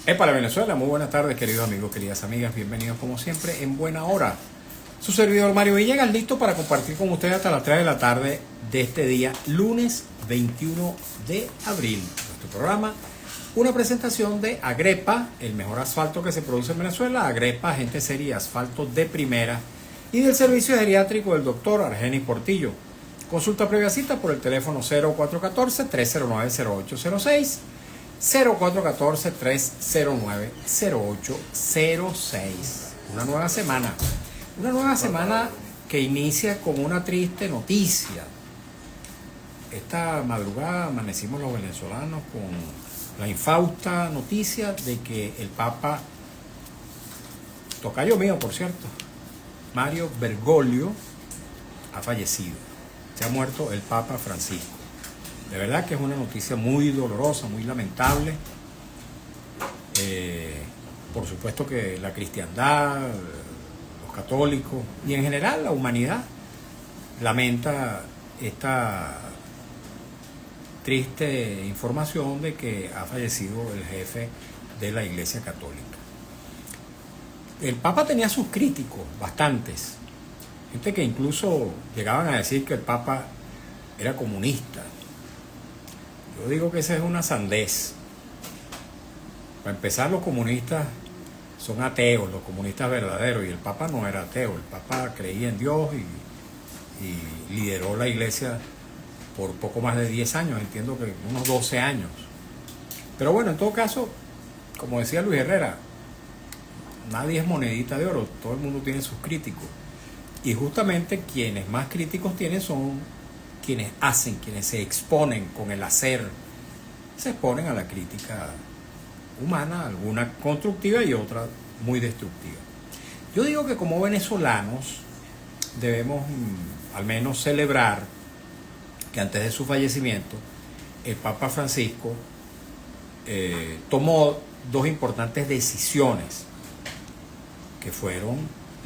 Para Venezuela, muy buenas tardes, queridos amigos, queridas amigas, bienvenidos como siempre en buena hora. Su servidor Mario Villegas, listo para compartir con ustedes hasta las 3 de la tarde de este día, lunes 21 de abril. Nuestro programa, una presentación de Agrepa, el mejor asfalto que se produce en Venezuela. Agrepa, gente seria, asfalto de primera, y del servicio geriátrico del doctor Argenis Portillo. Consulta previa cita por el teléfono 0414-309-0806. 0414-309-0806. Una nueva semana que inicia con una triste noticia. Esta madrugada amanecimos los venezolanos con la infausta noticia de que el Papa, tocayo mío por cierto, Mario Bergoglio, ha fallecido. Se ha muerto el Papa Francisco. De verdad que es una noticia muy dolorosa, muy lamentable. Por supuesto que la cristiandad, los católicos y en general la humanidad lamenta esta triste información de que ha fallecido el jefe de la Iglesia Católica. El Papa tenía sus críticos, bastantes. Gente que incluso llegaban a decir que el Papa era comunista. Yo digo que esa es una sandez. Para empezar, los comunistas son ateos, los comunistas verdaderos, y el Papa no era ateo. El Papa creía en Dios y lideró la Iglesia por poco más de 10 años, entiendo que unos 12 años. Pero bueno, en todo caso, como decía Luis Herrera, nadie es monedita de oro, todo el mundo tiene sus críticos. Y justamente quienes más críticos tienen son quienes hacen, quienes se exponen con el hacer, se exponen a la crítica humana, alguna constructiva y otra muy destructiva. Yo digo que como venezolanos debemos al menos celebrar que antes de su fallecimiento el Papa Francisco tomó dos importantes decisiones, que fueron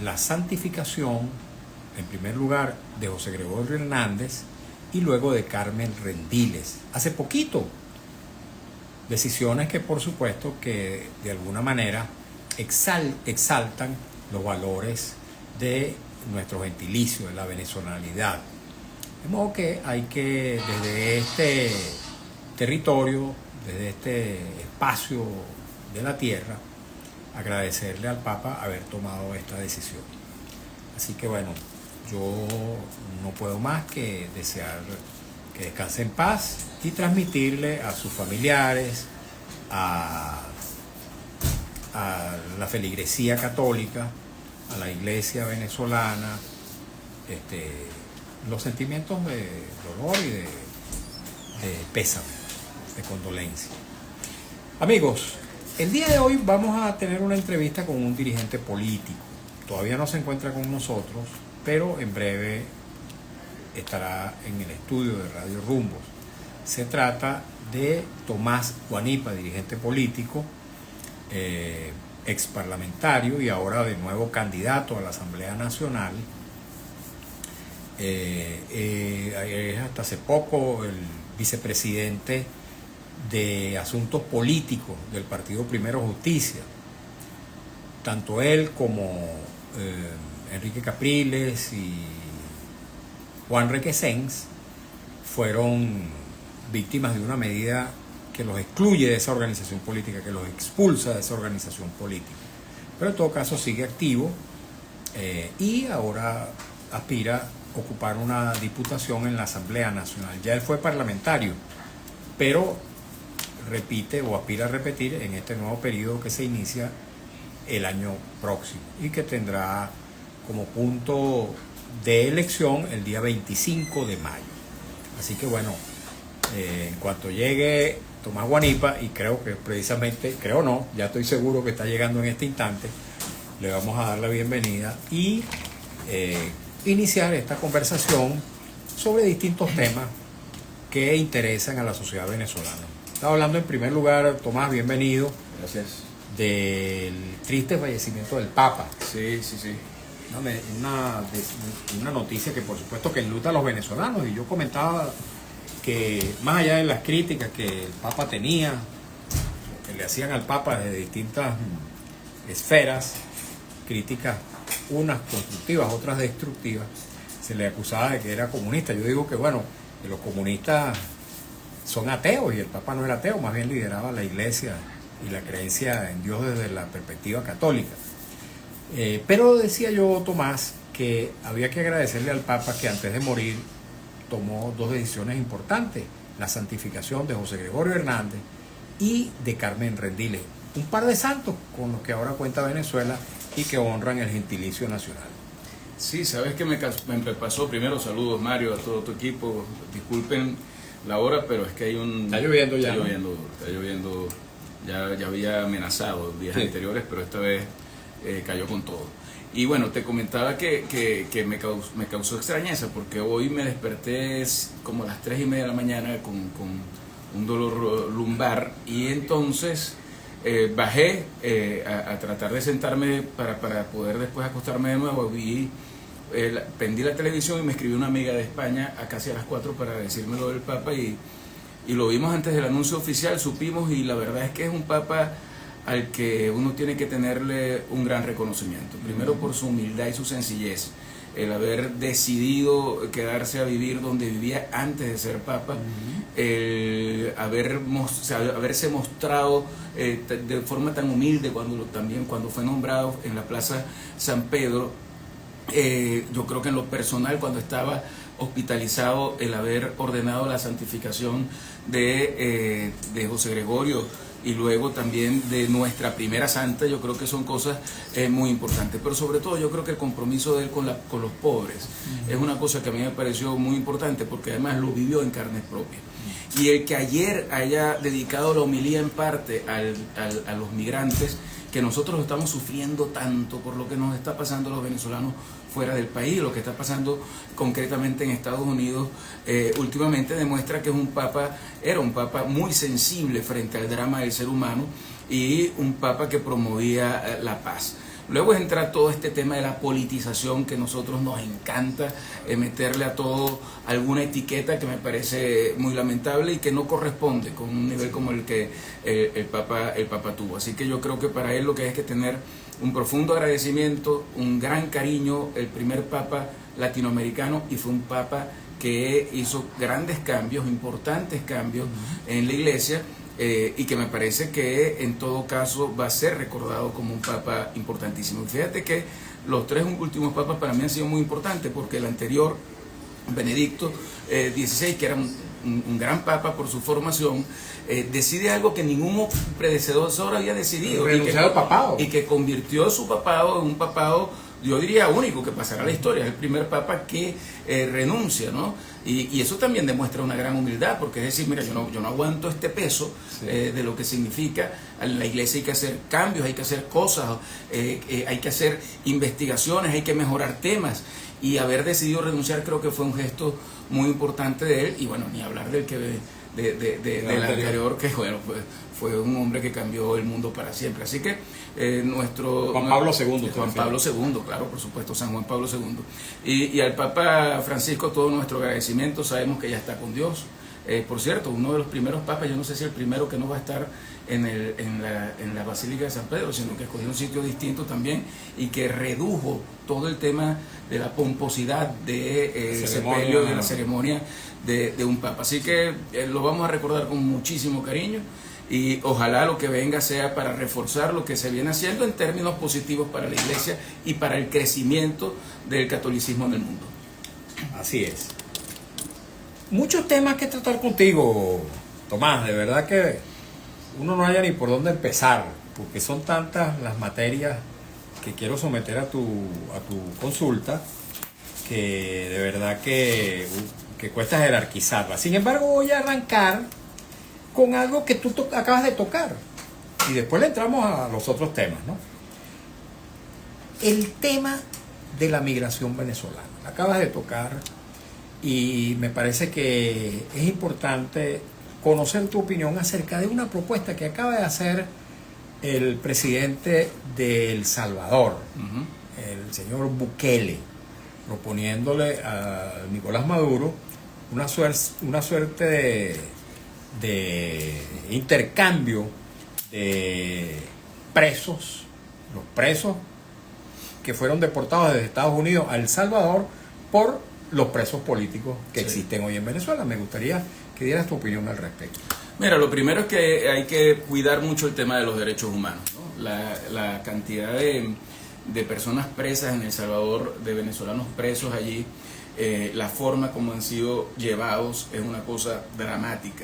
la santificación, en primer lugar, de José Gregorio Hernández y luego de Carmen Rendiles, hace poquito. Decisiones que por supuesto que de alguna manera exaltan los valores de nuestro gentilicio, de la venezolanidad. De modo que hay que, desde este territorio, desde este espacio de la tierra, agradecerle al Papa haber tomado esta decisión. Así que bueno, yo no puedo más que desear que descanse en paz y transmitirle a sus familiares, a la feligresía católica, a la iglesia venezolana, los sentimientos de dolor y de pésame, de condolencia. Amigos, el día de hoy vamos a tener una entrevista con un dirigente político. Todavía no se encuentra con nosotros, pero en breve estará en el estudio de Radio Rumbos. Se trata de Tomás Guanipa, dirigente político, ex parlamentario y ahora de nuevo candidato a la Asamblea Nacional. Es hasta hace poco el vicepresidente de Asuntos Políticos del Partido Primero Justicia. Tanto él como Enrique Capriles y Juan Requesens fueron víctimas de una medida que los excluye de esa organización política, que los expulsa de esa organización política. Pero en todo caso sigue activo y ahora aspira a ocupar una diputación en la Asamblea Nacional. Ya él fue parlamentario, pero repite o aspira a repetir en este nuevo periodo que se inicia el año próximo y que tendrá como punto de elección el día 25 de mayo. Así que bueno, en cuanto llegue Tomás Guanipa, y creo que precisamente, creo no, ya estoy seguro que está llegando en este instante, le vamos a dar la bienvenida y iniciar esta conversación sobre distintos temas que interesan a la sociedad venezolana. Estaba hablando en primer lugar, Tomás, bienvenido. Gracias. Del triste fallecimiento del Papa. Sí, sí, sí. Una noticia que por supuesto que enluta a los venezolanos, y yo comentaba que más allá de las críticas que el Papa tenía, le hacían al Papa desde distintas esferas, críticas, unas constructivas, otras destructivas, se le acusaba de que era comunista. Yo digo que bueno, que los comunistas son ateos y el Papa no era ateo, más bien lideraba la Iglesia y la creencia en Dios desde la perspectiva católica. Pero decía yo, Tomás, que había que agradecerle al Papa que antes de morir tomó dos decisiones importantes: la santificación de José Gregorio Hernández y de Carmen Rendiles, un par de santos con los que ahora cuenta Venezuela y que honran el gentilicio nacional. Sí, sabes que me pasó. Primero, saludos, Mario, a todo tu equipo. Disculpen la hora, pero es que hay un... Está lloviendo ya. Está lloviendo. Ya había amenazado días anteriores, pero esta vez cayó con todo. Y bueno, te comentaba que me causó extrañeza, porque hoy me desperté como a las 3:30 de la mañana con un dolor lumbar, y entonces bajé a tratar de sentarme para poder después acostarme de nuevo. Prendí la televisión y me escribió una amiga de España a casi a las 4 para decirme lo del Papa, y lo vimos antes del anuncio oficial, supimos, y la verdad es que es un Papa al que uno tiene que tenerle un gran reconocimiento. Primero por su humildad y su sencillez, el haber decidido quedarse a vivir donde vivía antes de ser Papa, el haberse mostrado de forma tan humilde cuando fue nombrado en la Plaza San Pedro. Yo creo que en lo personal, cuando estaba hospitalizado, el haber ordenado la santificación de José Gregorio, y luego también de nuestra primera santa, yo creo que son cosas muy importantes. Pero sobre todo yo creo que el compromiso de él con los pobres es una cosa que a mí me pareció muy importante, porque además lo vivió en carne propia. Y el que ayer haya dedicado la homilía en parte a los migrantes, que nosotros estamos sufriendo tanto por lo que nos está pasando a los venezolanos fuera del país, lo que está pasando concretamente en Estados Unidos últimamente, demuestra que era un Papa muy sensible frente al drama del ser humano, y un Papa que promovía la paz. Luego entra todo este tema de la politización, que a nosotros nos encanta meterle a todo alguna etiqueta, que me parece muy lamentable y que no corresponde con un nivel como el que el Papa tuvo. Así que yo creo que para él lo que hay es que tener un profundo agradecimiento, un gran cariño. El primer Papa latinoamericano, y fue un Papa que hizo grandes cambios, importantes cambios en la Iglesia, y que me parece que en todo caso va a ser recordado como un Papa importantísimo. Fíjate que los tres últimos papas para mí han sido muy importantes, porque el anterior, Benedicto XVI, que era un gran papa por su formación, decide algo que ningún predecesor había decidido, y que convirtió su papado en un papado, yo diría, único, que pasará a la historia. Es el primer papa que renuncia, ¿no? Y eso también demuestra una gran humildad, porque es decir, mira, yo no aguanto este peso de lo que significa. En la Iglesia hay que hacer cambios, hay que hacer cosas, hay que hacer investigaciones, hay que mejorar temas, y haber decidido renunciar creo que fue un gesto muy importante de él. Y bueno, ni hablar del del anterior, que bueno, pues fue un hombre que cambió el mundo para siempre. Así que Juan Pablo II. Juan Pablo II, claro, por supuesto, San Juan Pablo II. Y al Papa Francisco todo nuestro agradecimiento. Sabemos que ya está con Dios. Por cierto, uno de los primeros papas, yo no sé si el primero, que no va a estar en la Basílica de San Pedro, sino que escogió un sitio distinto también, y que redujo todo el tema de la pomposidad de sepelio, de la ceremonia de un papa. Así que lo vamos a recordar con muchísimo cariño, y ojalá lo que venga sea para reforzar lo que se viene haciendo en términos positivos para la Iglesia y para el crecimiento del catolicismo en el mundo. Así es. Muchos temas que tratar contigo, Tomás. De verdad que uno no haya ni por dónde empezar, porque son tantas las materias que quiero someter a tu consulta, que de verdad que cuesta jerarquizarla. Sin embargo, voy a arrancar con algo que tú acabas de tocar, y después le entramos a los otros temas, ¿no? El tema de la migración venezolana. Acabas de tocar, y me parece que es importante conocer tu opinión acerca de una propuesta que acaba de hacer el presidente de El Salvador, el señor Bukele, proponiéndole a Nicolás Maduro una suerte de intercambio de presos, los presos que fueron deportados desde Estados Unidos a El Salvador por los presos políticos que existen hoy en Venezuela. Me gustaría que dieras tu opinión al respecto. Mira, lo primero es que hay que cuidar mucho el tema de los derechos humanos, ¿no? La cantidad de personas presas en El Salvador, de venezolanos presos allí, la forma como han sido llevados es una cosa dramática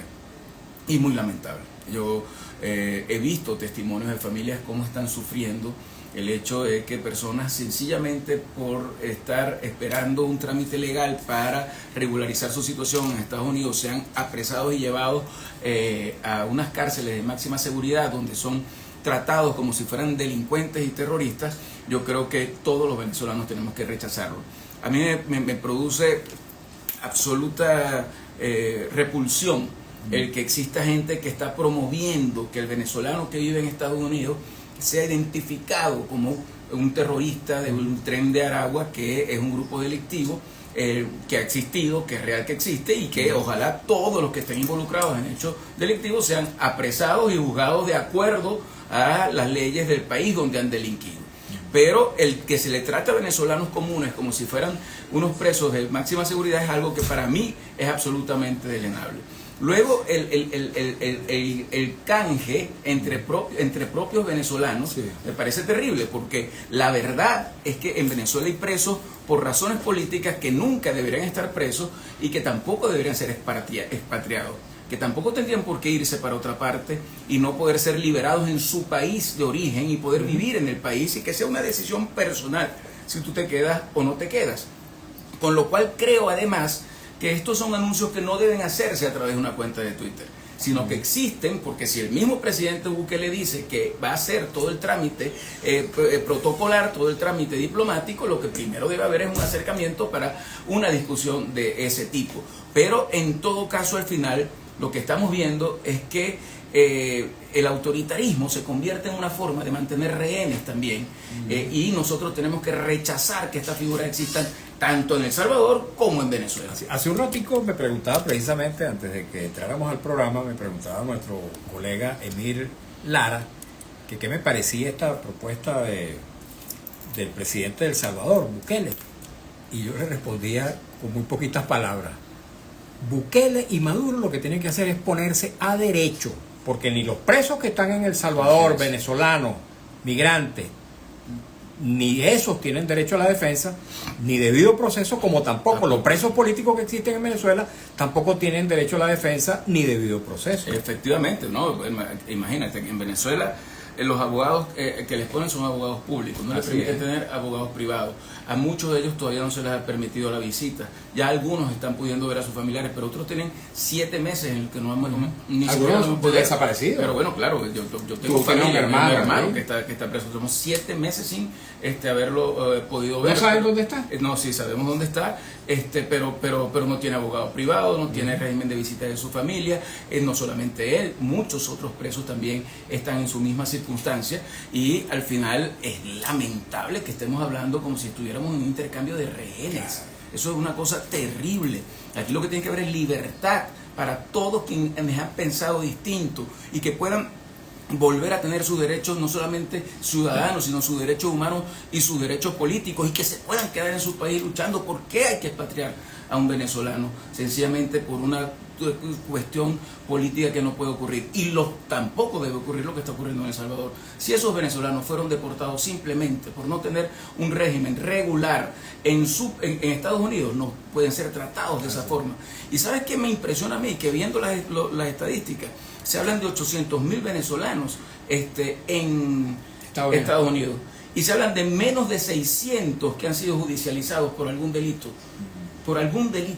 y muy lamentable. Yo he visto testimonios de familias cómo están sufriendo el hecho de que personas sencillamente por estar esperando un trámite legal para regularizar su situación en Estados Unidos sean apresados y llevados a unas cárceles de máxima seguridad donde son tratados como si fueran delincuentes y terroristas. Yo creo que todos los venezolanos tenemos que rechazarlo. A mí me produce absoluta repulsión el que exista gente que está promoviendo que el venezolano que vive en Estados Unidos sea identificado como un terrorista de un Tren de Aragua, que es un grupo delictivo que ha existido, que es real que existe, y que ojalá todos los que estén involucrados en hechos delictivos sean apresados y juzgados de acuerdo a las leyes del país donde han delinquido. Pero el que se le trata a venezolanos comunes como si fueran unos presos de máxima seguridad es algo que para mí es absolutamente delenable. Luego el canje entre propios venezolanos me parece terrible, porque la verdad es que en Venezuela hay presos por razones políticas que nunca deberían estar presos y que tampoco deberían ser expatriados, que tampoco tendrían por qué irse para otra parte y no poder ser liberados en su país de origen y poder vivir en el país, y que sea una decisión personal si tú te quedas o no te quedas. Con lo cual creo además que estos son anuncios que no deben hacerse a través de una cuenta de Twitter, sino que existen, porque si el mismo presidente Bukele dice que va a hacer todo el trámite protocolar, todo el trámite diplomático, lo que primero debe haber es un acercamiento para una discusión de ese tipo. Pero en todo caso, al final, lo que estamos viendo es que el autoritarismo se convierte en una forma de mantener rehenes también, y nosotros tenemos que rechazar que estas figuras existan tanto en El Salvador como en Venezuela. Hace un ratico me preguntaba, precisamente antes de que entráramos al programa, me preguntaba nuestro colega Emir Lara que qué me parecía esta propuesta del presidente de El Salvador, Bukele, y yo le respondía con muy poquitas palabras: Bukele y Maduro lo que tienen que hacer es ponerse a derecho, porque ni los presos que están en El Salvador, venezolanos, migrantes, ni esos tienen derecho a la defensa, ni debido proceso, como tampoco los presos políticos que existen en Venezuela tampoco tienen derecho a la defensa ni debido proceso. Efectivamente, ¿no? Imagínate que en Venezuela los abogados que les ponen son abogados públicos, no les permiten tener abogados privados. A muchos de ellos todavía no se les ha permitido la visita. Ya algunos están pudiendo ver a sus familiares, pero otros tienen 7 meses en los que no hemos ni siquiera hemos podido desaparecido. Pero bueno, claro, yo tengo familia, mi hermano que está preso. Tenemos 7 meses sin haberlo podido ver. ¿No saben dónde está? No, sí sabemos dónde está, pero no tiene abogado privado, no tiene régimen de visita de su familia. No solamente él, muchos otros presos también están en su misma circunstancia, y al final es lamentable que estemos hablando como si estuviéramos en un intercambio de rehenes. Eso es una cosa terrible. Aquí lo que tiene que haber es libertad para todos quienes han pensado distinto y que puedan volver a tener sus derechos, no solamente ciudadanos, sino sus derechos humanos y sus derechos políticos, y que se puedan quedar en su país luchando. ¿Por qué hay que expatriar a un venezolano? Sencillamente por una cuestión política que no puede ocurrir, y tampoco debe ocurrir lo que está ocurriendo en El Salvador. Si esos venezolanos fueron deportados simplemente por no tener un régimen regular en Estados Unidos, no pueden ser tratados de esa forma. Y ¿sabes qué me impresiona a mí? Que viendo las estadísticas, se hablan de 800.000 venezolanos en Estados Unidos, y se hablan de menos de 600 que han sido judicializados por algún delito.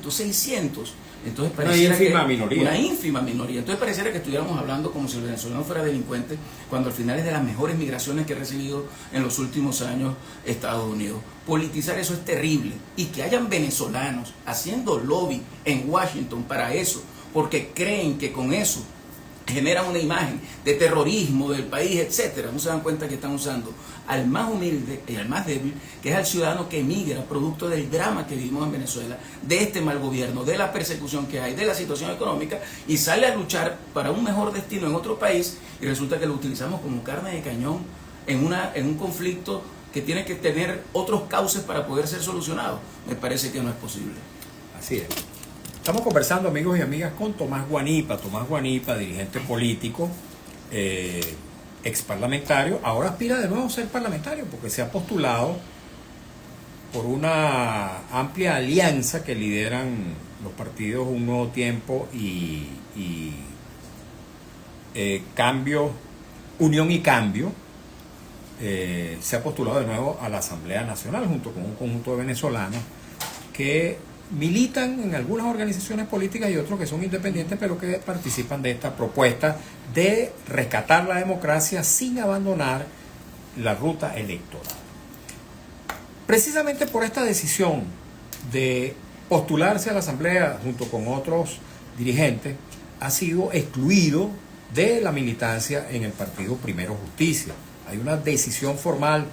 600. Entonces una ínfima minoría. Entonces pareciera que estuviéramos hablando como si el venezolano fuera delincuente, cuando al final es de las mejores migraciones que ha recibido en los últimos años Estados Unidos. Politizar eso es terrible, y que hayan venezolanos haciendo lobby en Washington para eso, porque creen que con eso generan una imagen de terrorismo del país, etcétera. No se dan cuenta que están usando al más humilde y al más débil, que es al ciudadano que emigra producto del drama que vivimos en Venezuela, de este mal gobierno, de la persecución que hay, de la situación económica, y sale a luchar para un mejor destino en otro país, y resulta que lo utilizamos como carne de cañón en un conflicto que tiene que tener otros cauces para poder ser solucionado. Me parece que no es posible. Así es. Estamos conversando, amigos y amigas, con Tomás Guanipa. Tomás Guanipa, dirigente político, ex parlamentario, ahora aspira de nuevo a ser parlamentario porque se ha postulado por una amplia alianza que lideran los partidos Un Nuevo Tiempo y Cambio, Unión y Cambio. Se ha postulado de nuevo a la Asamblea Nacional junto con un conjunto de venezolanos que militan en algunas organizaciones políticas y otros que son independientes, pero que participan de esta propuesta de rescatar la democracia sin abandonar la ruta electoral. Precisamente por esta decisión de postularse a la Asamblea junto con otros dirigentes, ha sido excluido de la militancia en el partido Primero Justicia. Hay una decisión formal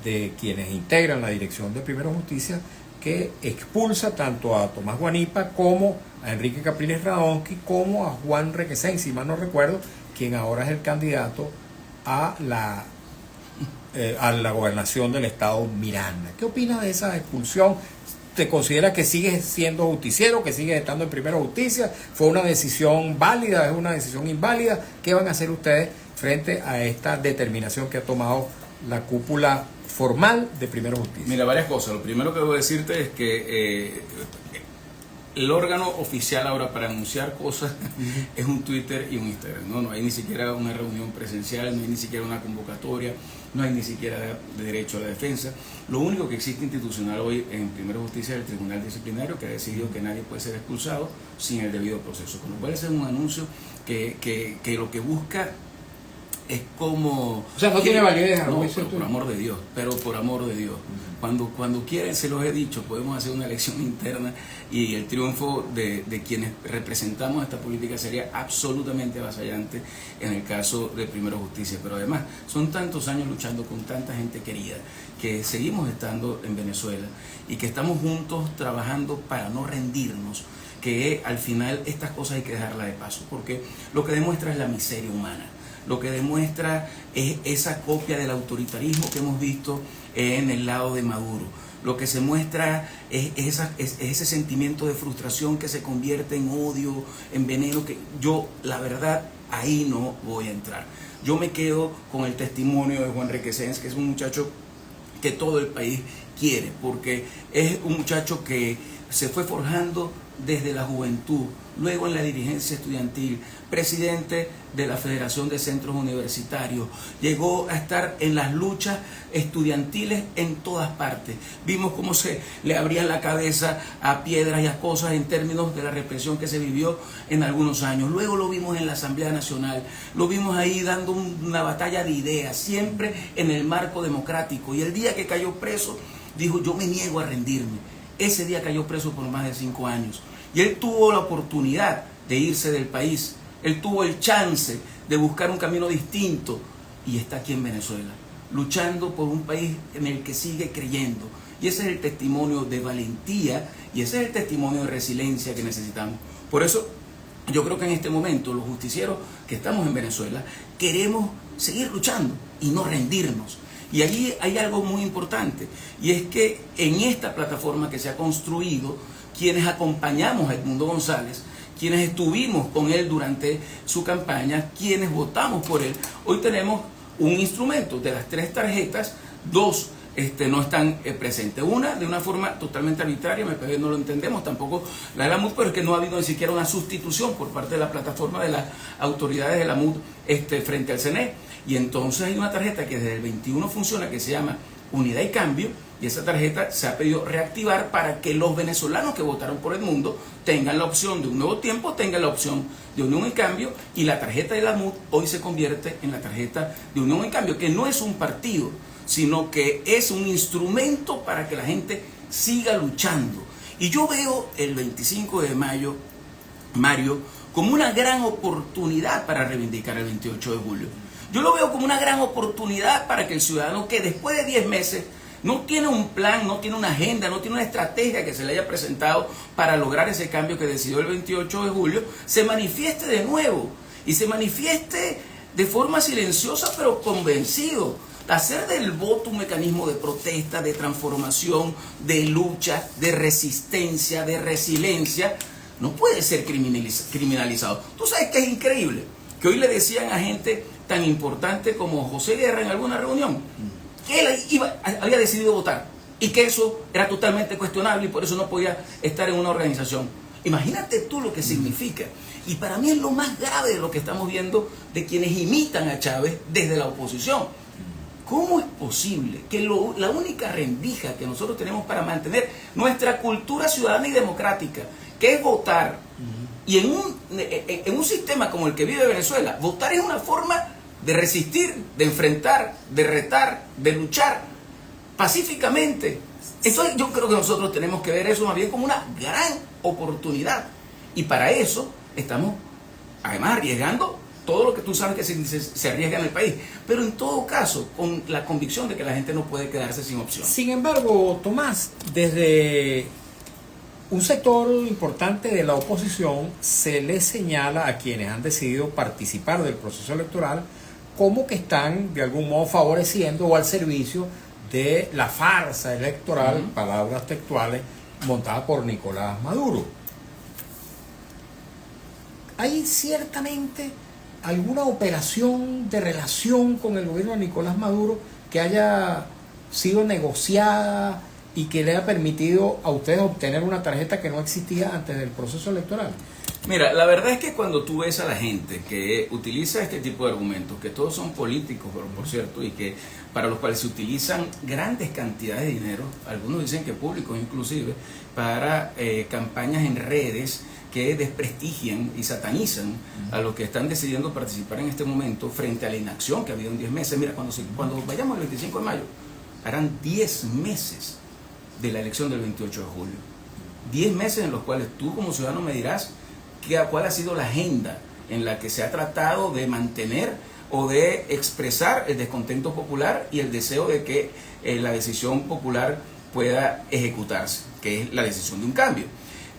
de quienes integran la dirección de Primero Justicia que expulsa tanto a Tomás Guanipa como a Enrique Capriles Radonsky como a Juan Requesens, si mal no recuerdo, quien ahora es el candidato a la gobernación del estado Miranda. ¿Qué opinas de esa expulsión? ¿Te consideras que sigues siendo justiciero, que sigues estando en Primero Justicia? ¿Fue una decisión válida? ¿Es una decisión inválida? ¿Qué van a hacer ustedes frente a esta determinación que ha tomado la cúpula formal de Primero Justicia? Mira, varias cosas. Lo primero que debo decirte es que el órgano oficial ahora para anunciar cosas es un Twitter y un Instagram. No hay ni siquiera una reunión presencial, no hay ni siquiera una convocatoria, no hay ni siquiera de derecho a la defensa. Lo único que existe institucional hoy en Primero Justicia es el Tribunal Disciplinario, que ha decidido que nadie puede ser expulsado sin el debido proceso. Con lo cual ese es un anuncio que lo que busca es como... O sea, no tiene validez. No, pero por amor de Dios, pero por amor de Dios. Cuando quieren, se los he dicho, podemos hacer una elección interna y el triunfo de quienes representamos esta política sería absolutamente avasallante en el caso de Primero Justicia. Pero además, son tantos años luchando con tanta gente querida que seguimos estando en Venezuela y que estamos juntos trabajando para no rendirnos, que al final estas cosas hay que dejarlas de paso, porque lo que demuestra es la miseria humana. Lo que demuestra es esa copia del autoritarismo que hemos visto en el lado de Maduro. Lo que se muestra es ese sentimiento de frustración que se convierte en odio, en veneno, que yo, la verdad, ahí no voy a entrar. Yo me quedo con el testimonio de Juan Requesens, que es un muchacho que todo el país quiere, porque es un muchacho que se fue forjando desde la juventud, luego en la dirigencia estudiantil, presidente de la Federación de Centros Universitarios, llegó a estar en las luchas estudiantiles en todas partes. Vimos cómo se le abrían la cabeza a piedras y a cosas en términos de la represión que se vivió en algunos años. Luego lo vimos en la Asamblea Nacional, lo vimos ahí dando una batalla de ideas, siempre en el marco democrático. Y el día que cayó preso, dijo: yo me niego a rendirme. Ese día cayó preso por más de 5 años. Y él tuvo la oportunidad de irse del país. Él tuvo el chance de buscar un camino distinto. Y está aquí en Venezuela, luchando por un país en el que sigue creyendo. Y ese es el testimonio de valentía y ese es el testimonio de resiliencia que necesitamos. Por eso yo creo que en este momento los justicieros que estamos en Venezuela queremos seguir luchando y no rendirnos. Y allí hay algo muy importante, y es que en esta plataforma que se ha construido, quienes acompañamos a Edmundo González, quienes estuvimos con él durante su campaña, quienes votamos por él, hoy tenemos un instrumento. De las 3 tarjetas, 2 no están presentes. Una de una forma totalmente arbitraria, me parece que no lo entendemos, tampoco la de la MUD, pero es que no ha habido ni siquiera una sustitución por parte de la plataforma de las autoridades de la MUD frente al CNE. Y entonces hay una tarjeta que desde el 21 funciona, que se llama Unidad y Cambio, y esa tarjeta se ha pedido reactivar para que los venezolanos que votaron por Edmundo tengan la opción de Un Nuevo Tiempo, tengan la opción de Unión y Cambio, y la tarjeta de la MUD hoy se convierte en la tarjeta de Unión y Cambio, que no es un partido, sino que es un instrumento para que la gente siga luchando. Y yo veo el 25 de mayo, Mario, como una gran oportunidad para reivindicar el 28 de julio. Yo lo veo como una gran oportunidad para que el ciudadano que después de 10 meses no tiene un plan, no tiene una agenda, no tiene una estrategia que se le haya presentado para lograr ese cambio que decidió el 28 de julio, se manifieste de nuevo y se manifieste de forma silenciosa pero convencido. Hacer del voto un mecanismo de protesta, de transformación, de lucha, de resistencia, de resiliencia, no puede ser criminalizado. Tú sabes que es increíble que hoy le decían a gente tan importante como José Guerra en alguna reunión que él había decidido votar y que eso era totalmente cuestionable y por eso no podía estar en una organización. Imagínate tú lo que significa. Y para mí es lo más grave de lo que estamos viendo de quienes imitan a Chávez desde la oposición. ¿Cómo es posible que la única rendija que nosotros tenemos para mantener nuestra cultura ciudadana y democrática, que es votar, y en un sistema como el que vive Venezuela, votar es una forma de resistir, de enfrentar, de retar, de luchar pacíficamente? Entonces yo creo que nosotros tenemos que ver eso más bien como una gran oportunidad. Y para eso estamos además arriesgando todo lo que tú sabes que se arriesga en el país, pero en todo caso con la convicción de que la gente no puede quedarse sin opción. Sin embargo, Tomás, desde un sector importante de la oposición se le señala a quienes han decidido participar del proceso electoral como que están de algún modo favoreciendo o al servicio de la farsa electoral, palabras textuales, montada por Nicolás Maduro. Hay ciertamente alguna operación de relación con el gobierno de Nicolás Maduro que haya sido negociada y que le haya permitido a ustedes obtener una tarjeta que no existía antes del proceso electoral. Mira, la verdad es que cuando tú ves a la gente que utiliza este tipo de argumentos, que todos son políticos, por cierto, y que para los cuales se utilizan grandes cantidades de dinero, algunos dicen que públicos inclusive, para campañas en redes que desprestigian y satanizan a los que están decidiendo participar en este momento frente a la inacción que ha habido en 10 meses. Mira, cuando vayamos el 25 de mayo, harán 10 meses de la elección del 28 de julio. 10 meses en los cuales tú como ciudadano me dirás cuál ha sido la agenda en la que se ha tratado de mantener o de expresar el descontento popular y el deseo de que la decisión popular pueda ejecutarse, que es la decisión de un cambio.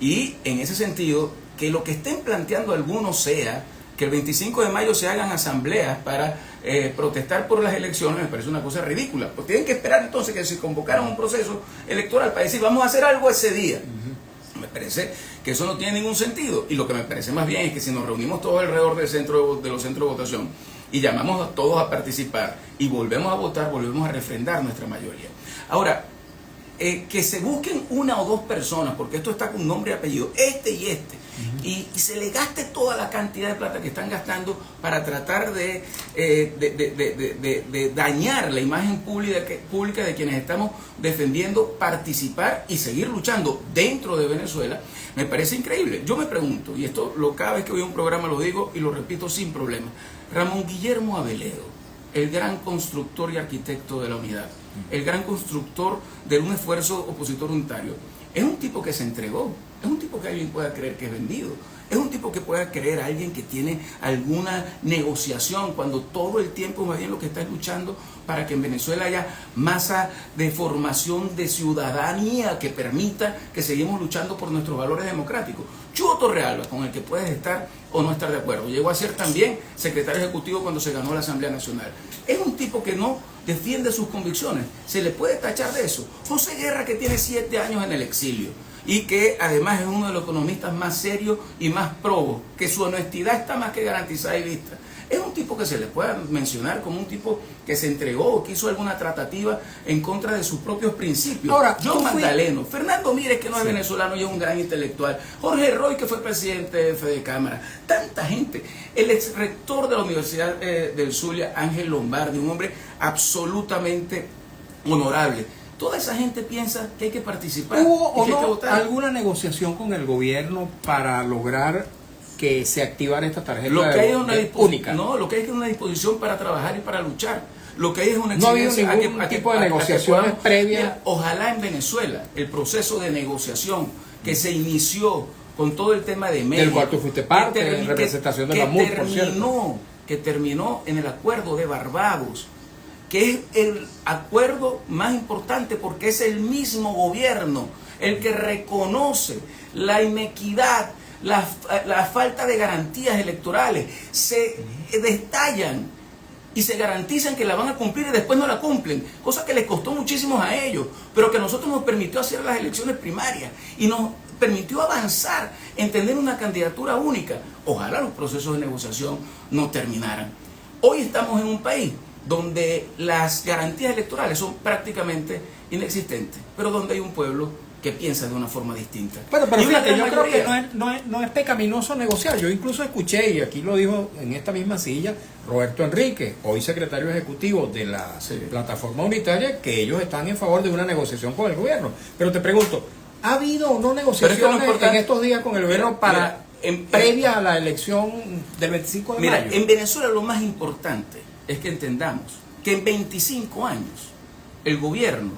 Y en ese sentido, que lo que estén planteando algunos sea que el 25 de mayo se hagan asambleas para protestar por las elecciones, me parece una cosa ridícula. Pues tienen que esperar entonces que se convocara un proceso electoral para decir vamos a hacer algo ese día. Me parece que eso no tiene ningún sentido. Y lo que me parece más bien es que si nos reunimos todos alrededor de los centros de votación y llamamos a todos a participar y volvemos a votar, volvemos a refrendar nuestra mayoría. Ahora, que se busquen una o dos personas, porque esto está con nombre y apellido, este y este, y se le gaste toda la cantidad de plata que están gastando para tratar de dañar la imagen pública de quienes estamos defendiendo participar y seguir luchando dentro de Venezuela, me parece increíble. Yo me pregunto, y esto cada vez que voy a un programa lo digo y lo repito sin problema, Ramón Guillermo Aveledo, el gran constructor y arquitecto de la unidad, el gran constructor de un esfuerzo opositor unitario, es un tipo que se entregó, es un tipo que alguien pueda creer que es vendido, es un tipo que pueda creer a alguien que tiene alguna negociación cuando todo el tiempo más bien lo que está es luchando para que en Venezuela haya masa de formación de ciudadanía que permita que seguimos luchando por nuestros valores democráticos. Chugo Torrealba, con el que puedes estar o no estar de acuerdo, llegó a ser también secretario ejecutivo cuando se ganó la Asamblea Nacional. Es un tipo que no defiende sus convicciones, se le puede tachar de eso. José Guerra, que tiene 7 años en el exilio y que además es uno de los economistas más serios y más probos, que su honestidad está más que garantizada y vista. Es un tipo que se le puede mencionar como un tipo que se entregó o que hizo alguna tratativa en contra de sus propios principios. Ahora, John Magdaleno, Fernando Mírez, que no es venezolano y es un gran intelectual, Jorge Roy, que fue presidente de Fede Cámara, tanta gente, el ex rector de la Universidad del Zulia, Ángel Lombardi, un hombre absolutamente honorable. Toda esa gente piensa que hay que participar. ¿Hubo y que o hay que no votar. alguna negociación con el gobierno para lograr que se activara esta tarjeta Lo que hay es única? No, lo que hay es una disposición para trabajar y para luchar. Lo que hay es una no ha habido exigencia ningún tipo de negociaciones podamos, previas. Mira, ojalá en Venezuela el proceso de negociación que se inició con todo el tema de México. Del cual tú fuiste parte, en representación de la MUD, por cierto. Que terminó en el acuerdo de Barbados, que es el acuerdo más importante porque es el mismo gobierno el que reconoce la inequidad, la falta de garantías electorales. Se detallan y se garantizan que la van a cumplir y después no la cumplen, cosa que les costó muchísimo a ellos, pero que a nosotros nos permitió hacer las elecciones primarias y nos permitió avanzar en tener una candidatura única. Ojalá los procesos de negociación no terminaran. Hoy estamos en un país donde las garantías electorales son prácticamente inexistentes, pero donde hay un pueblo que piensa de una forma distinta. Bueno, pero fíjate, yo creo que no es pecaminoso negociar. Yo incluso escuché, y aquí lo dijo en esta misma silla, Roberto Enrique, hoy secretario ejecutivo de la Plataforma Unitaria, que ellos están en favor de una negociación con el gobierno. Pero te pregunto, ¿ha habido o no negociaciones en estos días con el gobierno previa a la elección del 25 de mayo? En Venezuela lo más importante es que entendamos que en 25 años el gobierno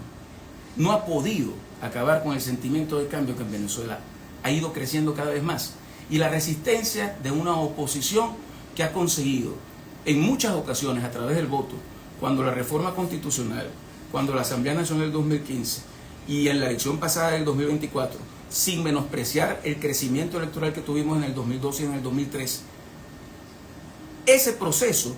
no ha podido acabar con el sentimiento de cambio que en Venezuela ha ido creciendo cada vez más, y la resistencia de una oposición que ha conseguido en muchas ocasiones a través del voto, cuando la reforma constitucional, cuando la Asamblea Nacional del 2015 y en la elección pasada del 2024, sin menospreciar el crecimiento electoral que tuvimos en el 2012 y en el 2013, ese proceso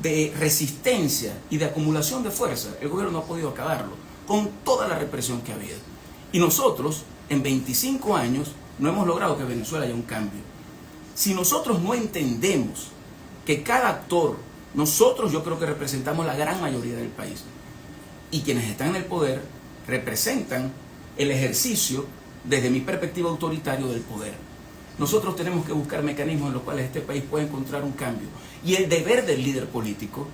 de resistencia y de acumulación de fuerza, el gobierno no ha podido acabarlo con toda la represión que ha habido. Y nosotros, en 25 años, no hemos logrado que en Venezuela haya un cambio. Si nosotros no entendemos que cada actor, nosotros yo creo que representamos la gran mayoría del país, y quienes están en el poder representan el ejercicio, desde mi perspectiva, autoritario del poder. Nosotros tenemos que buscar mecanismos en los cuales este país pueda encontrar un cambio. Y el deber del líder político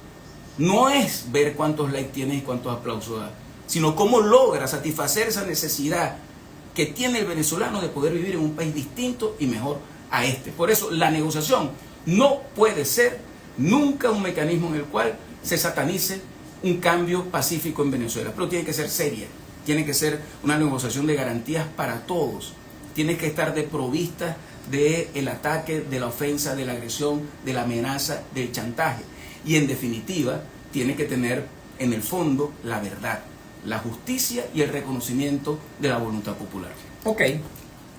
no es ver cuántos likes tiene y cuántos aplausos da, sino cómo logra satisfacer esa necesidad que tiene el venezolano de poder vivir en un país distinto y mejor a este. Por eso la negociación no puede ser nunca un mecanismo en el cual se satanice un cambio pacífico en Venezuela, pero tiene que ser seria, tiene que ser una negociación de garantías para todos, tiene que estar desprovista del ataque, de la ofensa, de la agresión, de la amenaza, del chantaje, y en definitiva tiene que tener en el fondo la verdad, la justicia y el reconocimiento de la voluntad popular. Ok,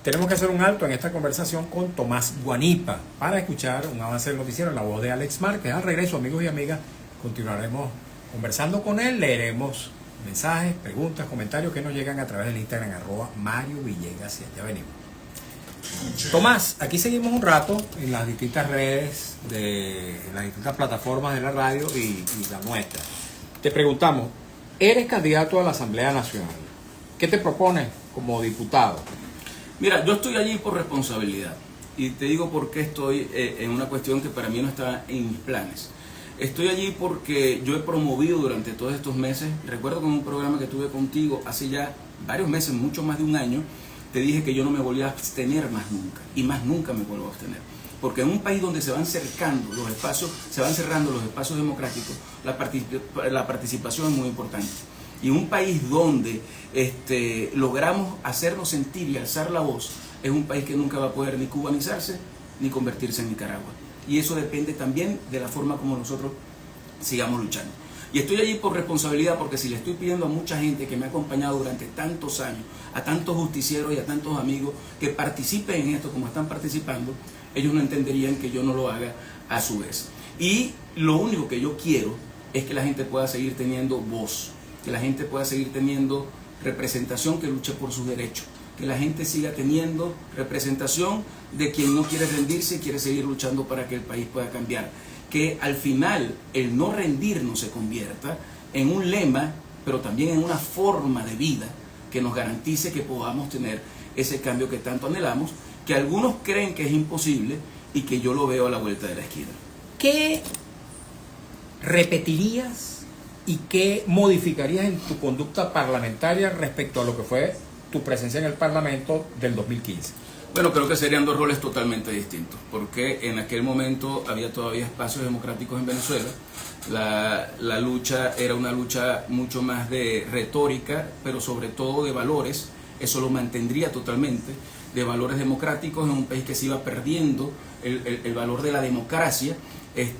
tenemos que hacer un alto en esta conversación con Tomás Guanipa para escuchar un avance del noticiero en la voz de Alex Márquez. Al regreso, amigos y amigas, continuaremos conversando con él, leeremos mensajes, preguntas, comentarios que nos llegan a través del Instagram @MarioVillegas. Ya venimos. Tomás, aquí seguimos un rato en las distintas redes, en las distintas plataformas de la radio y la nuestra. Te preguntamos, eres candidato a la Asamblea Nacional. ¿Qué te propones como diputado? Mira, yo estoy allí por responsabilidad. Y te digo por qué estoy en una cuestión que para mí no está en mis planes. Estoy allí porque yo he promovido durante todos estos meses, recuerdo con un programa que tuve contigo hace ya varios meses, mucho más de un año, te dije que yo no me volvía a abstener más nunca, y más nunca me vuelvo a abstener. Porque en un país donde se van cerrando los espacios democráticos, la participación es muy importante. Y un país donde logramos hacernos sentir y alzar la voz, es un país que nunca va a poder ni cubanizarse ni convertirse en Nicaragua. Y eso depende también de la forma como nosotros sigamos luchando. Y estoy allí por responsabilidad, porque si le estoy pidiendo a mucha gente que me ha acompañado durante tantos años, a tantos justicieros y a tantos amigos que participen en esto como están participando, ellos no entenderían que yo no lo haga a su vez. Y lo único que yo quiero es que la gente pueda seguir teniendo voz, que la gente pueda seguir teniendo representación que luche por sus derechos, que la gente siga teniendo representación de quien no quiere rendirse y quiere seguir luchando para que el país pueda cambiar. Que al final el no rendirnos se convierta en un lema, pero también en una forma de vida que nos garantice que podamos tener ese cambio que tanto anhelamos, que algunos creen que es imposible y que yo lo veo a la vuelta de la esquina. ¿Qué repetirías y qué modificarías en tu conducta parlamentaria respecto a lo que fue tu presencia en el Parlamento del 2015? Bueno, creo que serían dos roles totalmente distintos, porque en aquel momento había todavía espacios democráticos en Venezuela. La lucha era una lucha mucho más de retórica, pero sobre todo de valores. Eso lo mantendría totalmente. de valores democráticos, en un país que se iba perdiendo el valor de la democracia,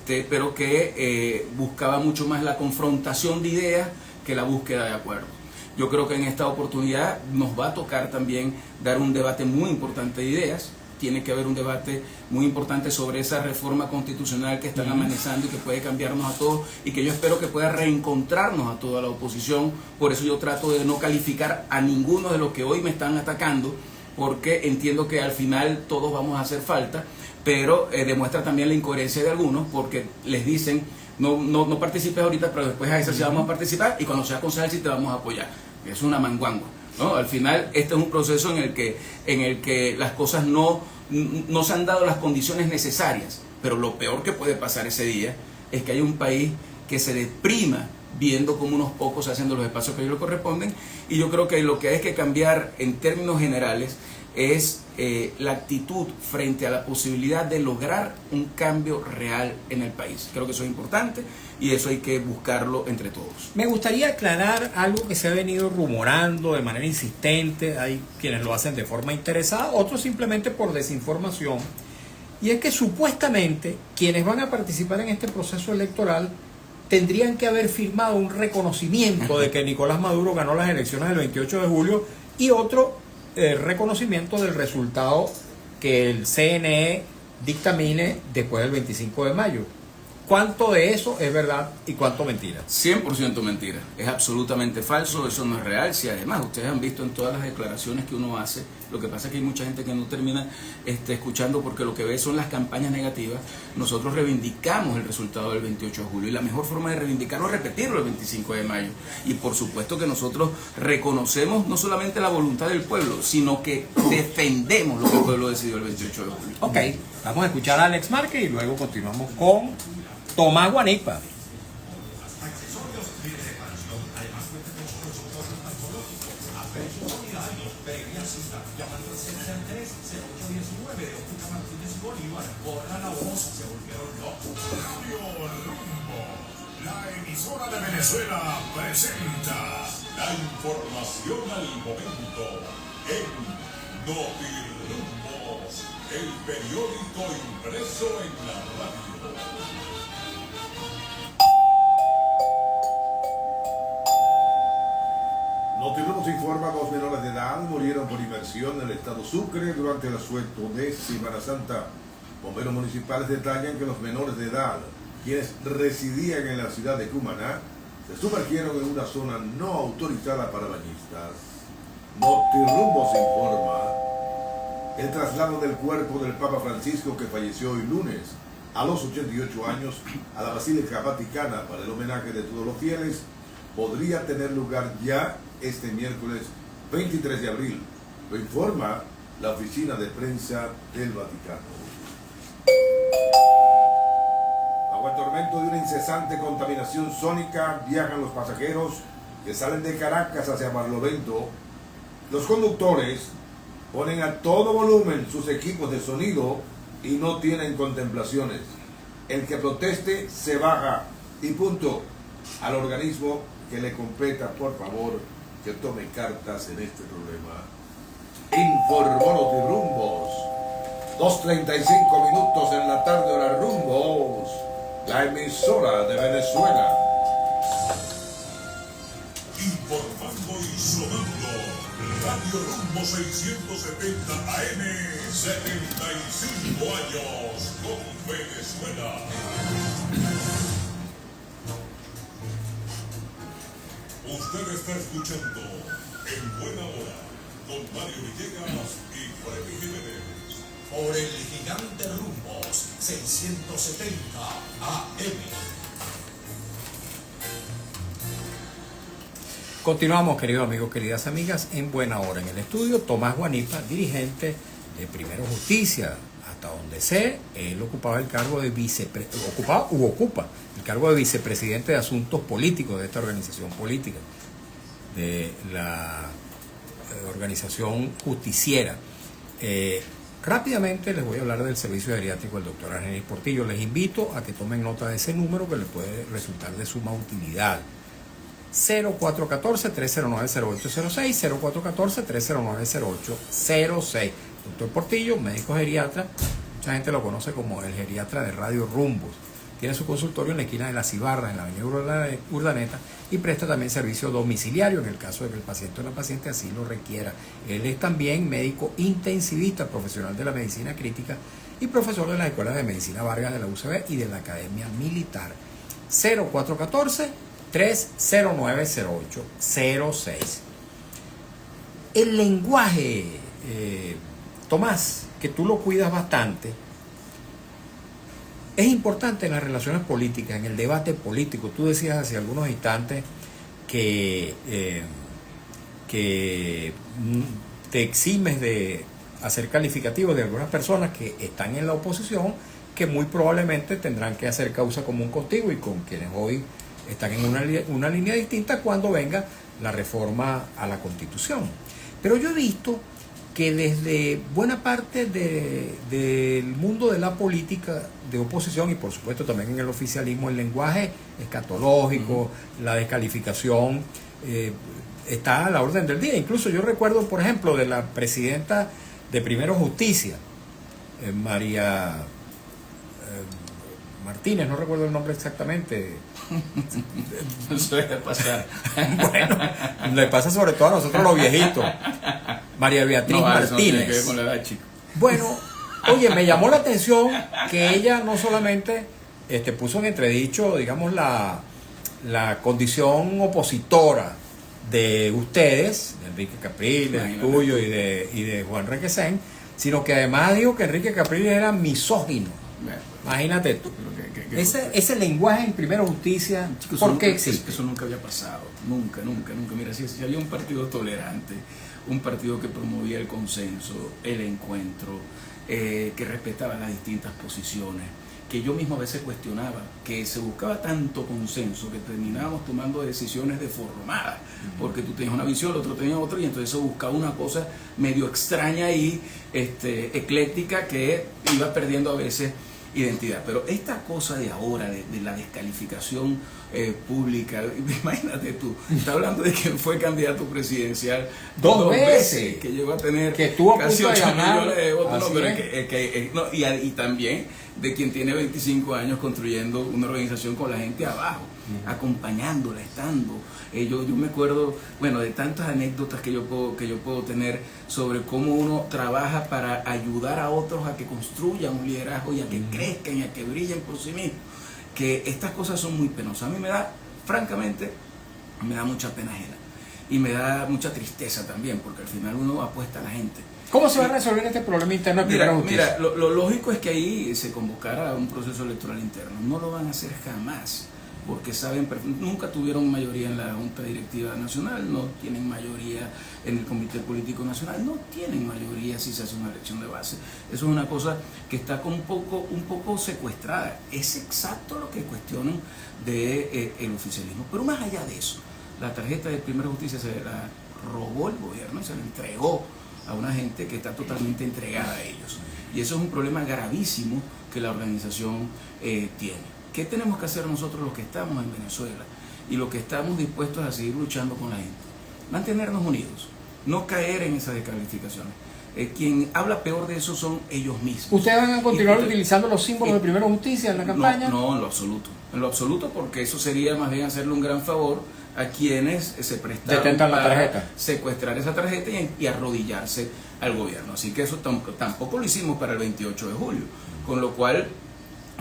pero que buscaba mucho más la confrontación de ideas que la búsqueda de acuerdos. Yo creo que en esta oportunidad nos va a tocar también dar un debate muy importante de ideas. Tiene que haber un debate muy importante sobre esa reforma constitucional que están amenazando y que puede cambiarnos a todos, y que yo espero que pueda reencontrarnos a toda la oposición. Por eso yo trato de no calificar a ninguno de los que hoy me están atacando, porque entiendo que al final todos vamos a hacer falta, pero demuestra también la incoherencia de algunos, porque les dicen no participes ahorita, pero después a esa sí vamos a participar, y cuando seas concejal sí te vamos a apoyar. Es una manguangua, ¿no? Al final este es un proceso en el que las cosas no se han dado las condiciones necesarias, pero lo peor que puede pasar ese día es que hay un país que se deprima viendo como unos pocos hacen los espacios que a ellos le corresponden. Y yo creo que lo que hay que cambiar en términos generales es la actitud frente a la posibilidad de lograr un cambio real en el país. Creo que eso es importante y eso hay que buscarlo entre todos. Me gustaría aclarar algo que se ha venido rumorando de manera insistente. Hay quienes lo hacen de forma interesada, otros simplemente por desinformación. Y es que supuestamente quienes van a participar en este proceso electoral tendrían que haber firmado un reconocimiento de que Nicolás Maduro ganó las elecciones del 28 de julio y otro reconocimiento del resultado que el CNE dictamine después del 25 de mayo. ¿Cuánto de eso es verdad y cuánto mentira? 100% mentira, es absolutamente falso, eso no es real. Si además ustedes han visto en todas las declaraciones que uno hace, lo que pasa es que hay mucha gente que no termina escuchando, porque lo que ve son las campañas negativas. Nosotros reivindicamos el resultado del 28 de julio y la mejor forma de reivindicarlo es repetirlo el 25 de mayo. Y por supuesto que nosotros reconocemos no solamente la voluntad del pueblo, sino que defendemos lo que el pueblo decidió el 28 de julio. Ok, vamos a escuchar a Alex Márquez y luego continuamos con Tomás Guanipa. La emisora de Venezuela presenta la información al momento en Notirumbos, el periódico impreso en la radio. Notirumbos informa que 2 menores de edad murieron por inmersión en el estado Sucre durante el asueto de Semana Santa. Bomberos municipales detallan que los menores de edad, quienes residían en la ciudad de Cumaná, se sumergieron en una zona no autorizada para bañistas. Notirumbos informa el traslado del cuerpo del Papa Francisco, que falleció hoy lunes a los 88 años, a la Basílica Vaticana para el homenaje de todos los fieles, podría tener lugar ya este miércoles 23 de abril. Lo informa la oficina de prensa del Vaticano. Bajo el tormento de una incesante contaminación sónica viajan los pasajeros que salen de Caracas hacia Barlovento. Los conductores ponen a todo volumen sus equipos de sonido y no tienen contemplaciones. El que proteste se baja y punto. Al organismo que le competa, por favor, que tome cartas en este problema. Informó Notirumbos. 2:35 minutos en la tarde, hora Rumbos, la emisora de Venezuela. Informando y sonando, Radio Rumbo 670 AM, 75 años con Venezuela. Usted está escuchando En Buena Hora con Mario Villegas y Freddy Jiménez por el Gigante Rumbos 670 AM. Continuamos, queridos amigos, queridas amigas, en Buena Hora. En el estudio, Tomás Guanipa, dirigente de Primero Justicia. Hasta donde sé, él ocupaba el cargo de ocupa el cargo de vicepresidente de Asuntos Políticos de esta organización política, de la organización justiciera. Rápidamente les voy a hablar del servicio geriátrico del doctor Argenis Portillo. Les invito a que tomen nota de ese número que les puede resultar de suma utilidad. 0414-309-0806, 0414-309-0806. Doctor Portillo, médico geriatra, mucha gente lo conoce como el geriatra de Radio Rumbos. Tiene su consultorio en la esquina de Las Cibarras, en la avenida Urdaneta, y presta también servicio domiciliario en el caso de que el paciente o la paciente así lo requiera. Él es también médico intensivista, profesional de la medicina crítica y profesor de las escuelas de medicina Vargas de la UCB y de la Academia Militar. 0414-309-0806. El lenguaje, Tomás, que tú lo cuidas bastante, es importante en las relaciones políticas, en el debate político. Tú decías hace algunos instantes que te eximes de hacer calificativos de algunas personas que están en la oposición, que muy probablemente tendrán que hacer causa común contigo y con quienes hoy están en una línea distinta cuando venga la reforma a la Constitución. Pero yo he visto que desde buena parte del mundo de la política de oposición y por supuesto también en el oficialismo, el lenguaje escatológico, la descalificación está a la orden del día. Incluso yo recuerdo, por ejemplo, de la presidenta de Primero Justicia, María Martínez, no recuerdo el nombre exactamente. Suele pasar. Bueno, le pasa sobre todo a nosotros los viejitos. María Beatriz Martínez. No tiene que ver con la edad, chico. Bueno, oye, me llamó la atención que ella no solamente puso en entredicho, digamos, la condición opositora de ustedes, de Enrique Capriles, el tuyo y de Juan Requesén, sino que además dijo que Enrique Capriles era misógino. Imagínate tú. Ese lenguaje en Primera Justicia, chicos, ¿por qué existe? Eso nunca había pasado. Nunca. Mira, si había un partido tolerante, un partido que promovía el consenso, el encuentro, que respetaba las distintas posiciones, que yo mismo a veces cuestionaba, que se buscaba tanto consenso que terminábamos tomando decisiones deformadas, porque tú tenías una visión, el otro tenía otra, y entonces se buscaba una cosa medio extraña y ecléctica que iba perdiendo a veces identidad. Pero esta cosa de ahora, de la descalificación pública, imagínate tú, está hablando de que fue candidato presidencial dos veces, que llegó a tener que estuvo casi 8 millones de votos, no, pero y también de quien tiene 25 años construyendo una organización con la gente abajo, acompañándola, estando. Yo me acuerdo, bueno, de tantas anécdotas que yo puedo tener sobre cómo uno trabaja para ayudar a otros a que construyan un liderazgo y a que crezcan y a que brillen por sí mismos, que estas cosas son muy penosas. A mí francamente, me da mucha pena ajena y me da mucha tristeza también, porque al final uno apuesta a la gente. ¿Cómo se va a resolver este problema interno de Primera Justicia? Mira, lo lógico es que ahí se convocara un proceso electoral interno. No lo van a hacer jamás, porque nunca tuvieron mayoría en la Junta Directiva Nacional, no tienen mayoría en el Comité Político Nacional, no tienen mayoría si se hace una elección de base. Eso es una cosa que está un poco secuestrada. Es exacto lo que cuestionan del oficialismo. Pero más allá de eso, la tarjeta de Primera Justicia se la robó el gobierno y se la entregó a una gente que está totalmente entregada a ellos. Y eso es un problema gravísimo que la organización tiene. ¿Qué tenemos que hacer nosotros los que estamos en Venezuela y los que estamos dispuestos a seguir luchando con la gente? Mantenernos unidos, no caer en esas descalificaciones. Quien habla peor de eso son ellos mismos. ¿Ustedes van a continuar utilizando los símbolos de Primera Justicia en la campaña? No, en lo absoluto, porque eso sería más bien hacerle un gran favor a quienes se prestaron para secuestrar esa tarjeta y arrodillarse al gobierno. Así que eso tampoco lo hicimos para el 28 de julio, con lo cual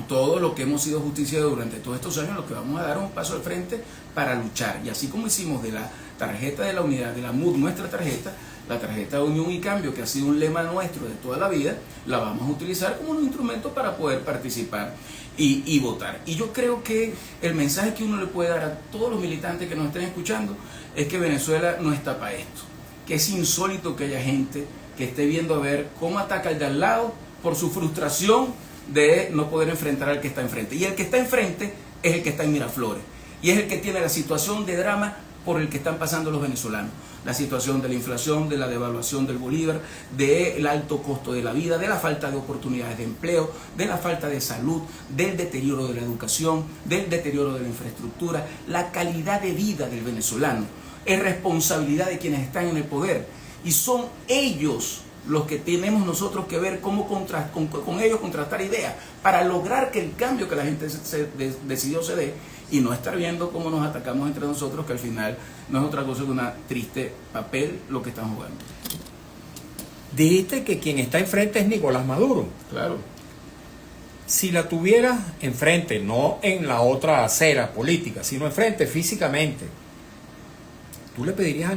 todo lo que hemos sido justicia durante todos estos años, lo que vamos a dar un paso al frente para luchar. Y así como hicimos de la tarjeta de la unidad, de la MUD, nuestra tarjeta, la tarjeta de unión y cambio, que ha sido un lema nuestro de toda la vida, la vamos a utilizar como un instrumento para poder participar y votar. Y yo creo que el mensaje que uno le puede dar a todos los militantes que nos estén escuchando es que Venezuela no está para esto, que es insólito que haya gente que esté viendo a ver cómo ataca al de al lado por su frustración de no poder enfrentar al que está enfrente. Y el que está enfrente es el que está en Miraflores y es el que tiene la situación de drama por el que están pasando los venezolanos. La situación de la inflación, de la devaluación del bolívar, del alto costo de la vida, de la falta de oportunidades de empleo, de la falta de salud, del deterioro de la educación, del deterioro de la infraestructura. La calidad de vida del venezolano es responsabilidad de quienes están en el poder y son ellos los que tenemos nosotros que ver cómo con ellos contrastar ideas para lograr que el cambio que la gente decidió se dé, y no estar viendo cómo nos atacamos entre nosotros, que al final no es otra cosa que una triste papel lo que están jugando. Dijiste que quien está enfrente es Nicolás Maduro. Claro. Si la tuvieras enfrente, no en la otra acera política, sino enfrente físicamente, ¿tú le pedirías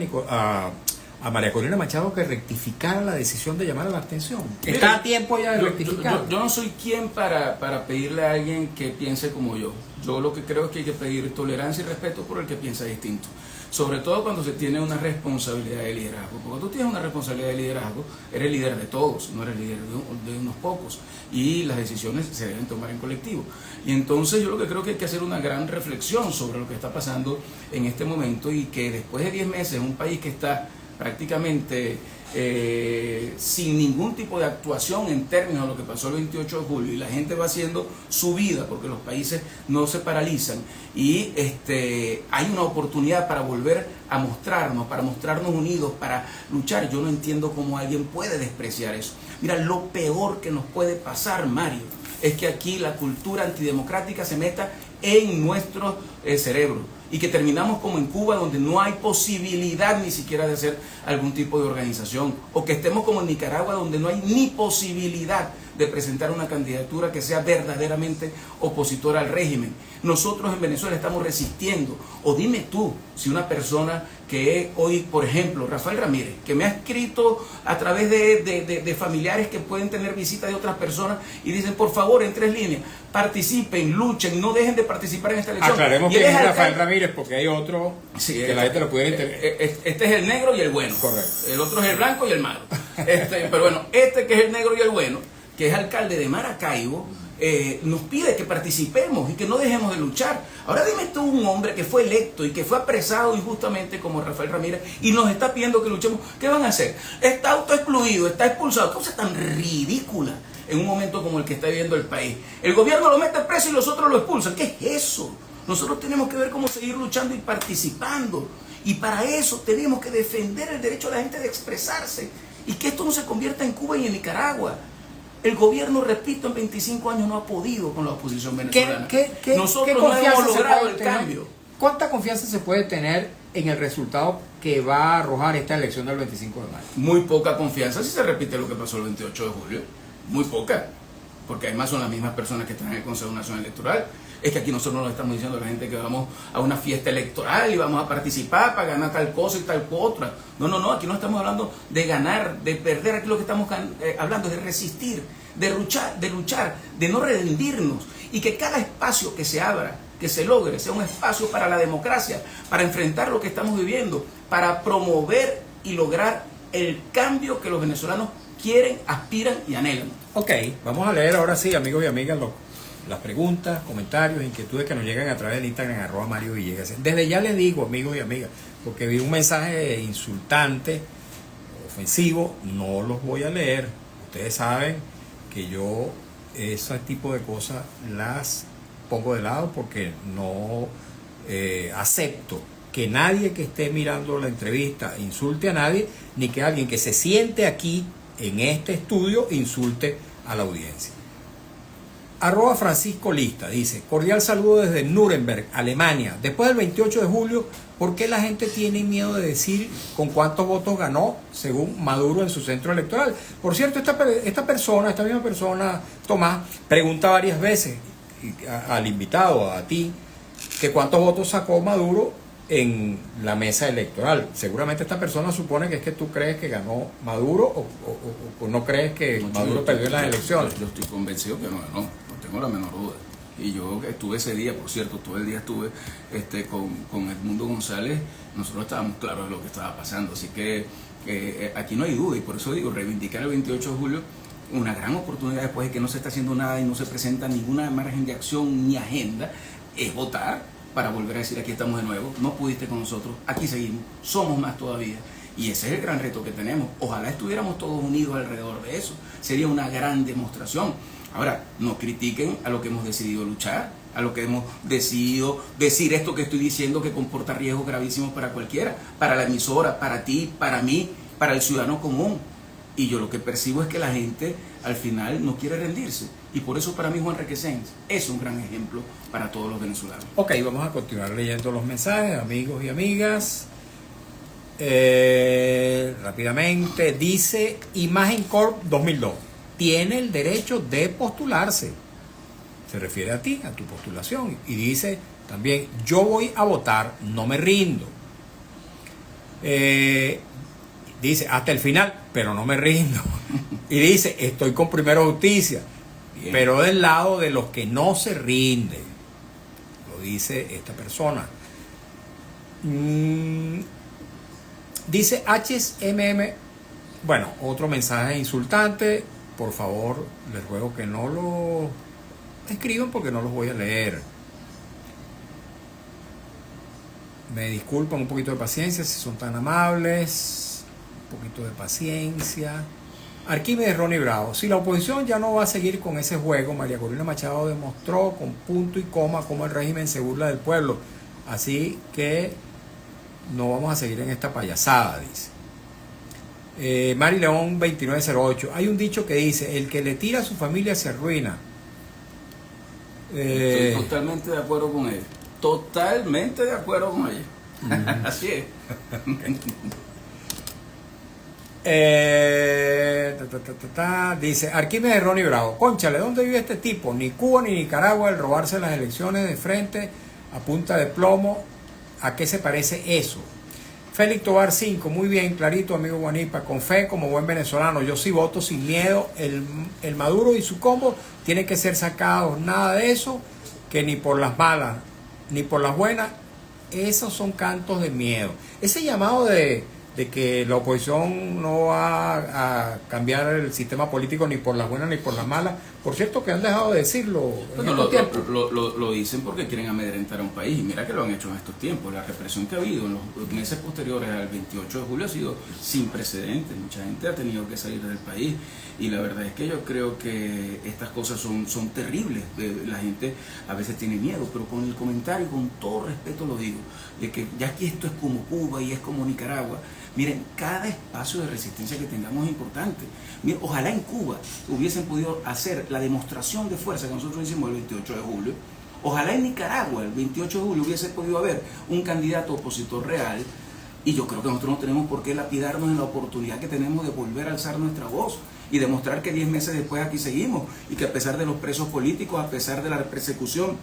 a María Corina Machado que rectificara la decisión de llamar a la abstención? ¿Está a tiempo ya de rectificar? Yo no soy quien para pedirle a alguien que piense como yo. Yo lo que creo es que hay que pedir tolerancia y respeto por el que piensa distinto. Sobre todo cuando se tiene una responsabilidad de liderazgo. Porque cuando tú tienes una responsabilidad de liderazgo, eres líder de todos, no eres líder de unos pocos. Y las decisiones se deben tomar en colectivo. Y entonces yo lo que creo que hay que hacer una gran reflexión sobre lo que está pasando en este momento, y que después de 10 meses en un país que está prácticamente sin ningún tipo de actuación en términos de lo que pasó el 28 de julio, y la gente va haciendo su vida porque los países no se paralizan, y hay una oportunidad para volver a mostrarnos, para mostrarnos unidos, para luchar. Yo no entiendo cómo alguien puede despreciar eso. Mira, lo peor que nos puede pasar, Mario, es que aquí la cultura antidemocrática se meta en nuestro cerebro, y que terminamos como en Cuba, donde no hay posibilidad ni siquiera de hacer algún tipo de organización, o que estemos como en Nicaragua, donde no hay ni posibilidad de presentar una candidatura que sea verdaderamente opositora al régimen. Nosotros en Venezuela estamos resistiendo. O dime tú, si una persona que hoy, por ejemplo, Rafael Ramírez, que me ha escrito a través de familiares que pueden tener visitas de otras personas y dicen, por favor, en 3 líneas, participen, luchen, no dejen de participar en esta elección. Aclaremos quién es Rafael Ramírez, porque hay otro que la gente lo pudiera entender. Este es el negro y el bueno. Correcto. El otro es el blanco y el malo. Pero bueno, este que es el negro y el bueno, que es alcalde de Maracaibo, nos pide que participemos y que no dejemos de luchar. Ahora dime tú, un hombre que fue electo y que fue apresado injustamente como Rafael Ramírez, y nos está pidiendo que luchemos, ¿qué van a hacer? Está autoexcluido, está expulsado. ¿Qué cosa tan ridícula en un momento como el que está viviendo el país? El gobierno lo mete preso y los otros lo expulsan. ¿Qué es eso? Nosotros tenemos que ver cómo seguir luchando y participando, y para eso tenemos que defender el derecho de la gente de expresarse, y que esto no se convierta en Cuba y en Nicaragua. El gobierno, repito, en 25 años no ha podido con la oposición venezolana. Nosotros no hemos logrado el cambio. ¿Cuánta confianza se puede tener en el resultado que va a arrojar esta elección del 25 de mayo? Muy poca confianza si se repite lo que pasó el 28 de julio. Muy poca. Porque además son las mismas personas que están en el Consejo Nacional Electoral. Es que aquí nosotros no le estamos diciendo a la gente que vamos a una fiesta electoral y vamos a participar para ganar tal cosa y tal otra. No, aquí no estamos hablando de ganar, de perder. Aquí lo que estamos hablando es de resistir, de luchar, de no rendirnos, y que cada espacio que se abra, que se logre, sea un espacio para la democracia, para enfrentar lo que estamos viviendo, para promover y lograr el cambio que los venezolanos quieren, aspiran y anhelan. Ok, vamos a leer ahora sí, amigos y amigas, las preguntas, comentarios, inquietudes que nos llegan a través del Instagram @MarioVillegas. Desde ya les digo, amigos y amigas, porque vi un mensaje insultante, ofensivo, no los voy a leer. Ustedes saben que yo ese tipo de cosas las pongo de lado, porque no acepto que nadie que esté mirando la entrevista insulte a nadie, ni que alguien que se siente aquí en este estudio insulte a la audiencia. @Francisco Lista dice: cordial saludo desde Nuremberg, Alemania. Después del 28 de julio, ¿por qué la gente tiene miedo de decir con cuántos votos ganó según Maduro en su centro electoral? Por cierto, esta misma persona, Tomás, pregunta varias veces al invitado, a ti, que cuántos votos sacó Maduro en la mesa electoral. Seguramente esta persona supone que es que tú crees que ganó Maduro, o no crees que Maduro perdió en las elecciones. Yo estoy convencido que no ganó, no tengo la menor duda. Y yo estuve ese día, por cierto, todo el día estuve con Edmundo González. Nosotros estábamos claros de lo que estaba pasando, así que aquí no hay duda, y por eso digo, reivindicar el 28 de julio, una gran oportunidad después de que no se está haciendo nada y no se presenta ninguna margen de acción ni agenda, es votar para volver a decir: aquí estamos de nuevo, no pudiste con nosotros, aquí seguimos, somos más todavía. Y ese es el gran reto que tenemos. Ojalá estuviéramos todos unidos alrededor de eso, sería una gran demostración. Ahora, no critiquen a lo que hemos decidido luchar, a lo que hemos decidido decir esto que estoy diciendo, que comporta riesgos gravísimos para cualquiera, para la emisora, para ti, para mí, para el ciudadano común. Y yo lo que percibo es que la gente al final no quiere rendirse. Y por eso para mí Juan Requesens es un gran ejemplo para todos los venezolanos. Ok, vamos a continuar leyendo los mensajes, amigos y amigas. Rápidamente, dice Imagen Corp 2002, tiene el derecho de postularse. Se refiere a ti, a tu postulación. Y dice también, yo voy a votar, no me rindo. Dice, hasta el final, pero no me rindo. Y dice, estoy con Primero Justicia, bien, pero del lado de los que no se rinden. Lo dice esta persona. Dice HMM, bueno, otro mensaje insultante. Por favor, les ruego que no lo escriban porque no los voy a leer. Me disculpan, un poquito de paciencia si son tan amables. Un poquito de paciencia. Arquímedes Ronnie Bravo, si la oposición ya no va a seguir con ese juego, María Corina Machado demostró con punto y coma cómo el régimen se burla del pueblo. Así que no vamos a seguir en esta payasada, dice. Mari León 2908, hay un dicho que dice, el que le tira a su familia se arruina. Estoy totalmente de acuerdo con ella. Totalmente de acuerdo con ella. Así es. Dice Arquímedes Ronnie Bravo, cónchale, ¿dónde vive este tipo? Ni Cuba ni Nicaragua, el robarse las elecciones de frente a punta de plomo. ¿A qué se parece eso? Félix Tobar 5, muy bien, clarito, amigo Guanipa, con fe como buen venezolano, yo sí voto sin miedo. El Maduro y su combo tienen que ser sacados, nada de eso, que ni por las malas ni por las buenas. Esos son cantos de miedo. Ese llamado de que la oposición no va a cambiar el sistema político ni por las buenas ni por las malas. Por cierto que han dejado de decirlo en estos tiempos. Lo dicen porque quieren amedrentar a un país, y mira que lo han hecho en estos tiempos. La represión que ha habido en los meses posteriores al 28 de julio ha sido sin precedentes. Mucha gente ha tenido que salir del país, y la verdad es que yo creo que estas cosas son terribles. La gente a veces tiene miedo, pero con el comentario, con todo respeto lo digo, de que ya que esto es como Cuba y es como Nicaragua. Miren, cada espacio de resistencia que tengamos es importante. Miren, ojalá en Cuba hubiesen podido hacer la demostración de fuerza que nosotros hicimos el 28 de julio. Ojalá en Nicaragua el 28 de julio hubiese podido haber un candidato opositor real. Y yo creo que nosotros no tenemos por qué lapidarnos en la oportunidad que tenemos de volver a alzar nuestra voz y demostrar que 10 meses después aquí seguimos, y que a pesar de los presos políticos, a pesar de la persecución,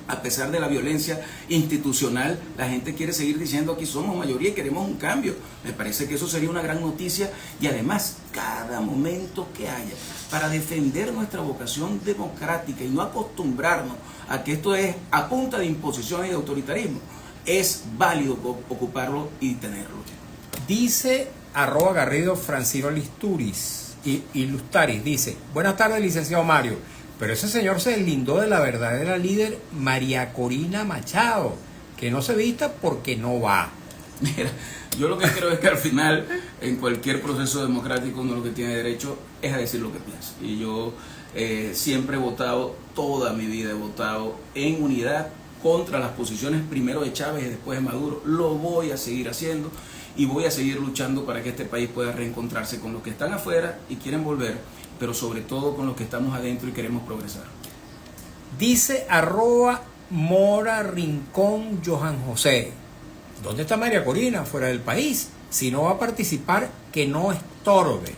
a pesar de la violencia institucional, la gente quiere seguir diciendo aquí somos mayoría y queremos un cambio. Me parece que eso sería una gran noticia, y además cada momento que haya para defender nuestra vocación democrática y no acostumbrarnos a que esto es a punta de imposiciones y de autoritarismo, es válido ocuparlo y tenerlo. Dice @Garrido Francino Listuris y Lustaris, dice, buenas tardes licenciado Mario, pero ese señor se deslindó de la verdadera líder María Corina Machado, que no se vista porque no va. Mira, yo lo que creo es que al final, en cualquier proceso democrático, uno lo que tiene derecho es a decir lo que piensa. Y yo siempre he votado, toda mi vida he votado en unidad contra las posiciones primero de Chávez y después de Maduro. Lo voy a seguir haciendo y voy a seguir luchando para que este país pueda reencontrarse con los que están afuera y quieren volver, pero sobre todo con los que estamos adentro y queremos progresar. Dice @Mora Rincón Johan José, ¿dónde está María Corina? Fuera del país. Si no va a participar, que no estorbe.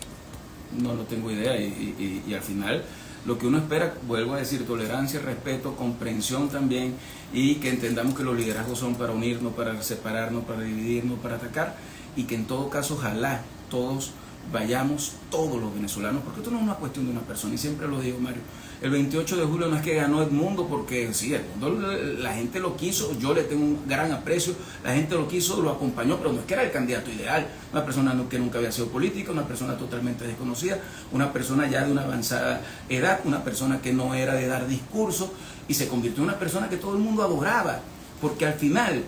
No tengo idea, y al final lo que uno espera, vuelvo a decir, tolerancia, respeto, comprensión también, y que entendamos que los liderazgos son para unirnos, para separarnos, para dividirnos, para atacar, y que en todo caso ojalá todos vayamos, todos los venezolanos, porque esto no es una cuestión de una persona, y siempre lo digo, Mario, el 28 de julio no es que ganó Edmundo, porque sí, Edmundo, la gente lo quiso, yo le tengo un gran aprecio, la gente lo quiso, lo acompañó, pero no es que era el candidato ideal, una persona que nunca había sido política, una persona totalmente desconocida, una persona ya de una avanzada edad, una persona que no era de dar discurso, y se convirtió en una persona que todo el mundo adoraba, porque al final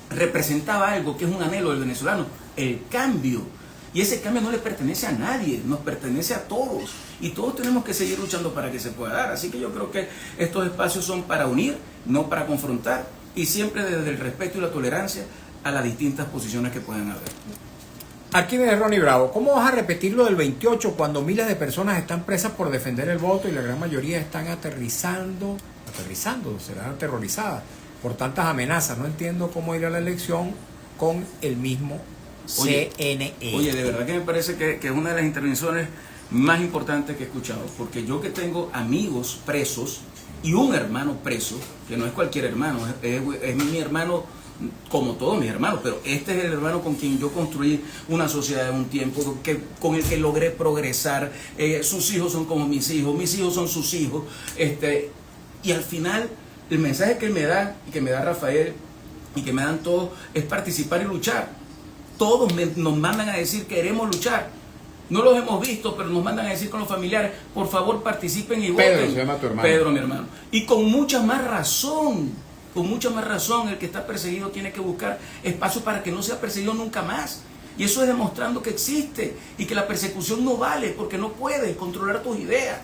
representaba algo que es un anhelo del venezolano, el cambio. Y ese cambio no le pertenece a nadie, nos pertenece a todos. Y todos tenemos que seguir luchando para que se pueda dar. Así que yo creo que estos espacios son para unir, no para confrontar. Y siempre desde el respeto y la tolerancia a las distintas posiciones que puedan haber. Arquímedes Ronnie Bravo, ¿cómo vas a repetir lo del 28 cuando miles de personas están presas por defender el voto y la gran mayoría están aterrizando, serán aterrorizadas por tantas amenazas? No entiendo cómo ir a la elección con el mismo CNE. Oye, de verdad que me parece que es una de las intervenciones más importantes que he escuchado, porque yo que tengo amigos presos y un hermano preso, que no es cualquier hermano, es mi hermano como todos mis hermanos, pero este es el hermano con quien yo construí una sociedad en un tiempo, con el que logré progresar. Sus hijos son como mis hijos son sus hijos, y al final el mensaje que él me da, y que me da Rafael, y que me dan todos, es participar y luchar. Todos nos mandan a decir queremos luchar. No los hemos visto, pero nos mandan a decir con los familiares, por favor participen y voten. Pedro se llama tu hermano. Pedro, mi hermano. Y con mucha más razón, el que está perseguido tiene que buscar espacio para que no sea perseguido nunca más. Y eso es demostrando que existe y que la persecución no vale, porque no puede controlar tus ideas,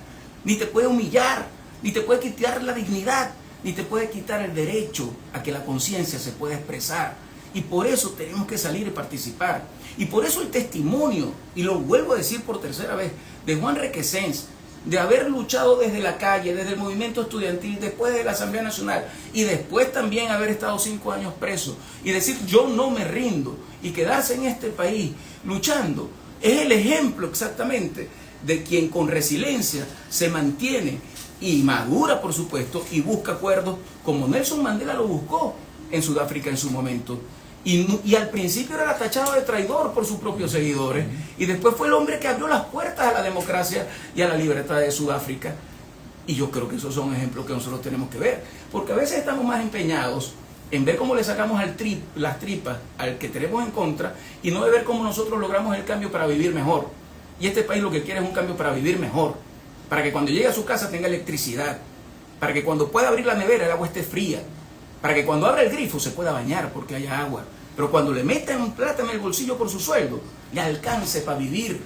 ni te puede humillar, ni te puede quitar la dignidad, ni te puede quitar el derecho a que la conciencia se pueda expresar. Y por eso tenemos que salir y participar. Y por eso el testimonio, y lo vuelvo a decir por tercera vez, de Juan Requesens, de haber luchado desde la calle, desde el movimiento estudiantil, después de la Asamblea Nacional, y después también haber estado 5 años preso, y decir yo no me rindo, y quedarse en este país luchando, es el ejemplo exactamente de quien con resiliencia se mantiene y madura, por supuesto, y busca acuerdos como Nelson Mandela lo buscó en Sudáfrica en su momento. Y al principio era tachado de traidor por sus propios seguidores, y después fue el hombre que abrió las puertas a la democracia y a la libertad de Sudáfrica. Y yo creo que esos son ejemplos que nosotros tenemos que ver, porque a veces estamos más empeñados en ver cómo le sacamos las tripas al que tenemos en contra, y no de ver cómo nosotros logramos el cambio para vivir mejor. Y este país lo que quiere es un cambio para vivir mejor, para que cuando llegue a su casa tenga electricidad, para que cuando pueda abrir la nevera el agua esté fría, para que cuando abra el grifo se pueda bañar porque haya agua, pero cuando le metan plata en el bolsillo por su sueldo, le alcance para vivir,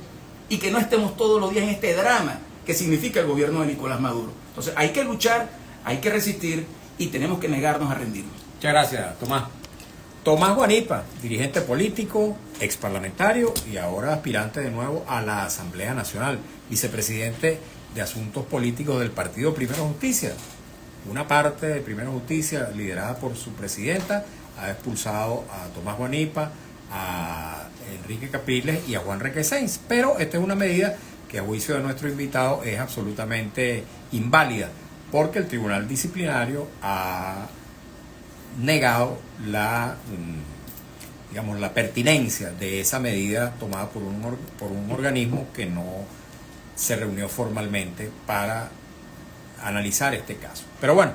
y que no estemos todos los días en este drama que significa el gobierno de Nicolás Maduro. Entonces hay que luchar, hay que resistir, y tenemos que negarnos a rendirnos. Muchas gracias, Tomás. Tomás Guanipa, dirigente político, ex parlamentario y ahora aspirante de nuevo a la Asamblea Nacional, vicepresidente de Asuntos Políticos del Partido Primero Justicia. Una parte de Primero Justicia, liderada por su presidenta, ha expulsado a Tomás Guanipa, a Enrique Capriles y a Juan Requesens. Pero esta es una medida que a juicio de nuestro invitado es absolutamente inválida, porque el Tribunal Disciplinario ha negado la pertinencia de esa medida tomada por un organismo que no se reunió formalmente para analizar este caso. Pero bueno,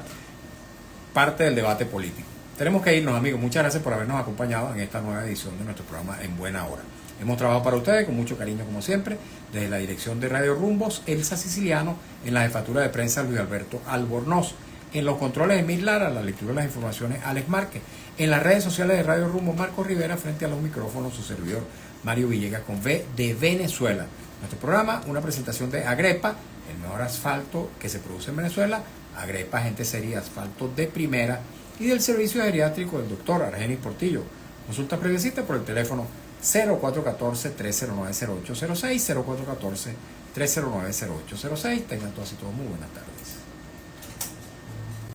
parte del debate político. Tenemos que irnos, amigos. Muchas gracias por habernos acompañado en esta nueva edición de nuestro programa En Buena Hora. Hemos trabajado para ustedes con mucho cariño, como siempre, desde la dirección de Radio Rumbos, Elsa Siciliano, en la jefatura de prensa Luis Alberto Albornoz, en los controles Emil Lara, la lectura de las informaciones Alex Márquez, en las redes sociales de Radio Rumbos Marcos Rivera, frente a los micrófonos su servidor Mario Villegas con V de Venezuela. Nuestro programa, una presentación de Agrepa, el mejor asfalto que se produce en Venezuela, Agrepa, gente seria, asfalto de primera, y del servicio geriátrico del doctor Argenis Portillo. Consulta previecita por el teléfono 0414-309-0806, 0414-309-0806. Tengan todas y todos muy buenas tardes.